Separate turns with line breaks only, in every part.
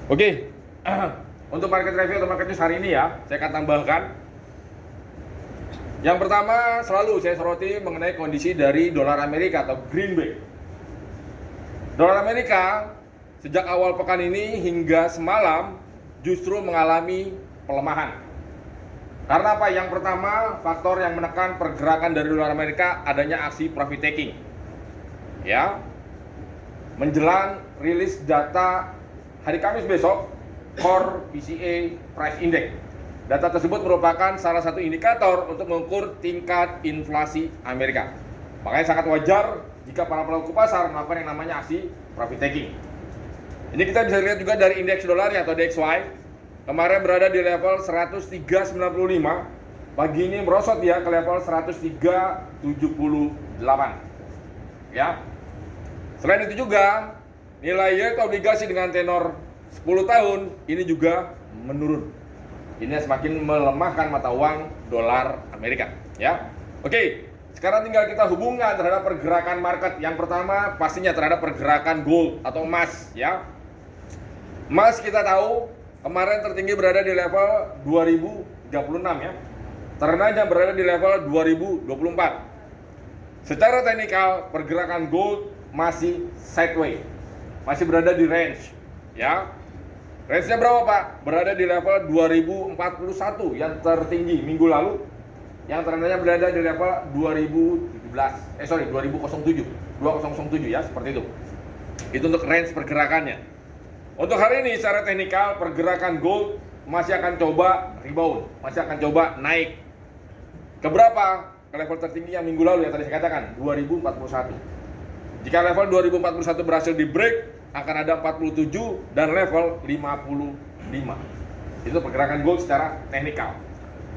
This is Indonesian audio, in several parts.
Oke, untuk market review atau market news hari ini ya, saya akan tambahkan. Yang pertama selalu saya soroti mengenai kondisi dari dolar Amerika atau greenback. Dolar Amerika sejak awal pekan ini hingga semalam justru mengalami pelemahan. Karena apa? Yang pertama, faktor yang menekan pergerakan dari dolar Amerika adanya aksi profit taking. Ya. Menjelang rilis data hari Kamis besok, Core PCE Price Index. Data tersebut merupakan salah satu indikator untuk mengukur tingkat inflasi Amerika. Makanya sangat wajar jika para pelaku pasar melakukan yang namanya aksi profit taking. Ini kita bisa lihat juga dari indeks dolarnya atau DXY. Kemarin berada di level 103.95. Pagi ini merosot ya ke level 103.78. Ya. Selain itu juga nilai yield obligasi dengan tenor 10 tahun ini juga menurun. Ini semakin melemahkan mata uang dolar Amerika, ya. Oke, sekarang tinggal kita hubungkan terhadap pergerakan market. Yang pertama pastinya terhadap pergerakan gold atau emas, ya. Emas kita tahu kemarin tertinggi berada di level 2036 ya. Terendah berada di level 2024. Secara teknikal pergerakan gold masih sideways. Masih berada di range, ya. Range-nya berapa, Pak? Berada di level 2041 yang tertinggi minggu lalu. Yang terendahnya berada di level 2007 ya, seperti itu. Itu untuk range pergerakannya. Untuk hari ini secara teknikal pergerakan gold masih akan coba rebound, masih akan coba naik. Ke berapa? Ke level tertinggi yang minggu lalu yang tadi saya katakan, 2041. Jika level 2041 berhasil di break, akan ada 47 dan level 55. Itu pergerakan gold secara teknikal.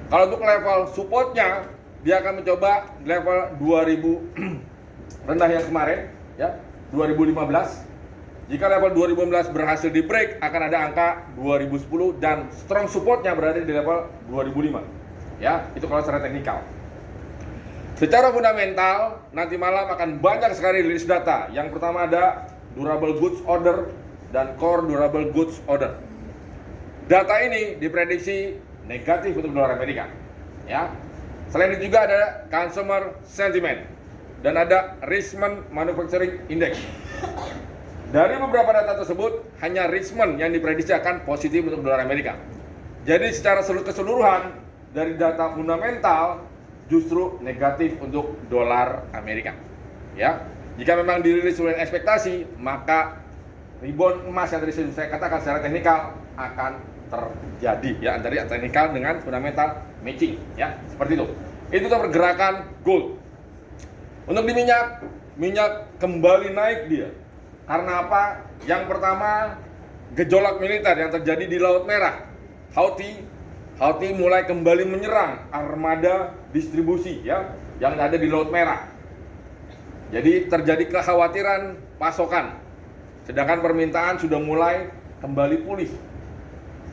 Kalau untuk level supportnya, dia akan mencoba level 2000 rendah yang kemarin, ya, 2015. Jika level 2015 berhasil di break, akan ada angka 2010 dan strong supportnya berada di level 2005. Ya, itu kalau secara teknikal. Secara fundamental, nanti malam akan banyak sekali rilis data. Yang pertama ada durable goods order dan core durable goods order. Data ini diprediksi negatif untuk dolar Amerika. Ya. Selain itu juga ada consumer sentiment dan ada Richmond Manufacturing Index. Dari beberapa data tersebut, hanya Richmond yang diprediksi akan positif untuk dolar Amerika. Jadi secara keseluruhan dari data fundamental justru negatif untuk dolar Amerika. Ya. Jika memang dirilis sesuai ekspektasi, maka rebound emas yang tadi saya katakan secara teknikal akan terjadi ya, antara teknikal dengan fundamental matching ya, seperti itu. Itu pergerakan gold. Untuk di minyak kembali naik dia. Karena apa? Yang pertama, gejolak militer yang terjadi di Laut Merah. Houthi mulai kembali menyerang armada distribusi ya yang ada di Laut Merah. Jadi terjadi kekhawatiran pasokan, sedangkan permintaan sudah mulai kembali pulih.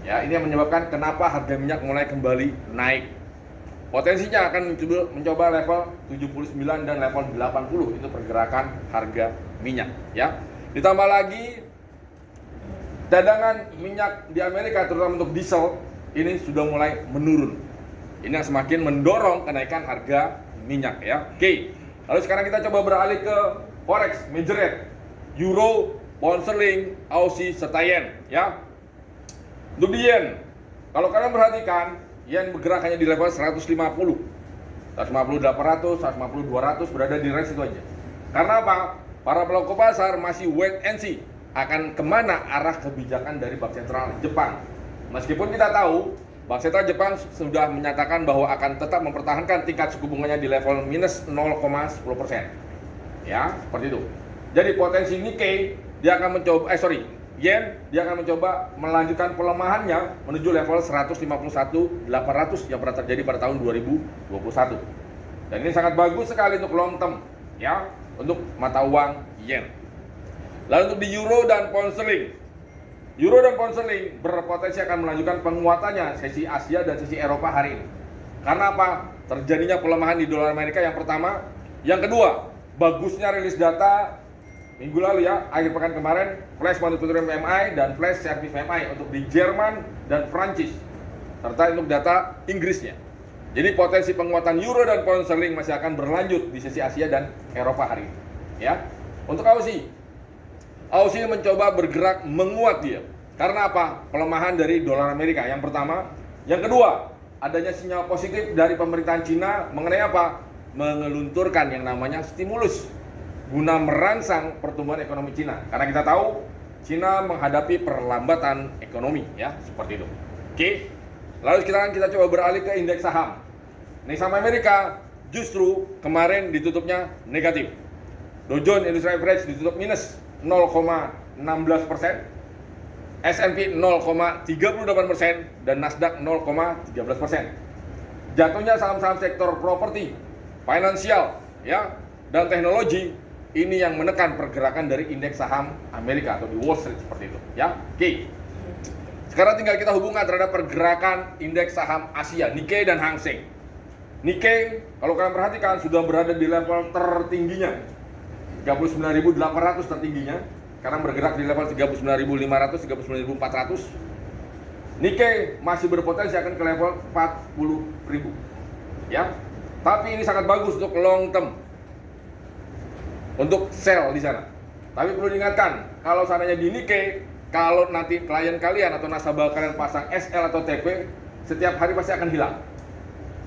Ya, ini yang menyebabkan kenapa harga minyak mulai kembali naik. Potensinya akan mencoba level 79 dan level 80 itu pergerakan harga minyak. Ya, ditambah lagi cadangan minyak di Amerika terutama untuk diesel ini sudah mulai menurun. Ini yang semakin mendorong kenaikan harga minyak. Ya, oke. Lalu sekarang kita coba beralih ke forex, major rate, euro, pound sterling, Aussie, serta yen, ya. Untuk di yen, kalau kalian perhatikan, yen bergerak hanya di level 150, 800, 200 berada di range itu aja. Karena apa? Para pelaku pasar masih wait and see akan kemana arah kebijakan dari Bank Sentral Jepang. Meskipun kita tahu Bank Sentral Jepang sudah menyatakan bahwa akan tetap mempertahankan tingkat suku bunganya di level minus 0,10%. Ya, seperti itu. Jadi potensi Nikkei dia akan mencoba yen dia akan mencoba melanjutkan pelemahannya menuju level 151.800 yang pernah terjadi pada tahun 2021. Dan ini sangat bagus sekali untuk long term ya, untuk mata uang yen. Lalu untuk di euro dan pound sterling. Euro dan pound sterling berpotensi akan melanjutkan penguatannya sesi Asia dan sesi Eropa hari ini. Karena apa? Terjadinya pelemahan di dolar Amerika yang pertama. Yang kedua, bagusnya rilis data minggu lalu ya, akhir pekan kemarin, flash manufacturing PMI dan flash service PMI untuk di Jerman dan Prancis, serta untuk data Inggrisnya. Jadi potensi penguatan euro dan pound sterling masih akan berlanjut di sesi Asia dan Eropa hari ini. Ya, untuk Aussie mencoba bergerak menguat dia. Karena apa? Pelemahan dari dolar Amerika yang pertama. Yang kedua, adanya sinyal positif dari pemerintahan Cina mengenai apa? Mengelunturkan yang namanya stimulus guna merangsang pertumbuhan ekonomi Cina. Karena kita tahu Cina menghadapi perlambatan ekonomi, ya, seperti itu. Oke. Lalu sekarang kita coba beralih ke indeks saham. Indeks saham Amerika justru kemarin ditutupnya negatif. Dow Jones Industrial Average ditutup minus 0,16%, S&P 0,38% dan Nasdaq 0,13%. Jatuhnya saham-saham sektor properti, finansial, ya, dan teknologi ini yang menekan pergerakan dari indeks saham Amerika atau di Wall Street seperti itu, ya. Oke. Sekarang tinggal kita hubungkan terhadap pergerakan indeks saham Asia, Nikkei dan Hang Seng. Nikkei, kalau kalian perhatikan, sudah berada di level tertingginya, 39.800 tertingginya. Sekarang bergerak di level 39.500, 39.400. Nikkei masih berpotensi akan ke level 40.000. Ya. Tapi ini sangat bagus untuk long term. Untuk sell di sana. Tapi perlu diingatkan, kalau seandainya di Nikkei, kalau nanti klien kalian atau nasabah kalian pasang SL atau TP, setiap hari pasti akan hilang.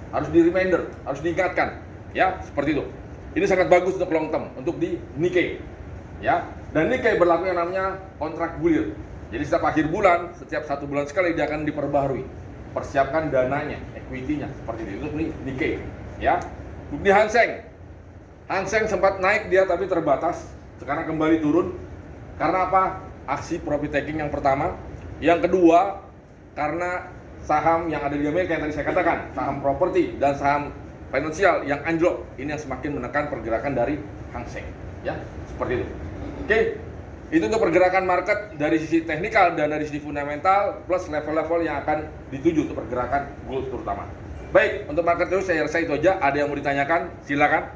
Harus di reminder, harus diingatkan, ya, seperti itu. Ini sangat bagus untuk long term, untuk di Nikkei, ya. Dan Nikkei berlaku yang namanya kontrak bulir. Jadi setiap akhir bulan, setiap 1 bulan sekali dia akan diperbaharui. Persiapkan dananya, equity-nya, seperti itu untuk Nikkei, ya. Untuk di Hang Seng, Hang Seng sempat naik dia tapi terbatas, sekarang kembali turun. Karena apa? Aksi profit taking yang pertama. Yang kedua, karena saham yang ada di Amerika yang tadi saya katakan, saham properti dan saham finansial yang anjlok, ini yang semakin menekan pergerakan dari Hang Seng, ya, seperti itu. Oke, itu untuk pergerakan market dari sisi teknikal dan dari sisi fundamental plus level-level yang akan dituju untuk pergerakan gold terutama. Baik, untuk market terus saya rasa itu aja. Ada yang mau ditanyakan? Silakan.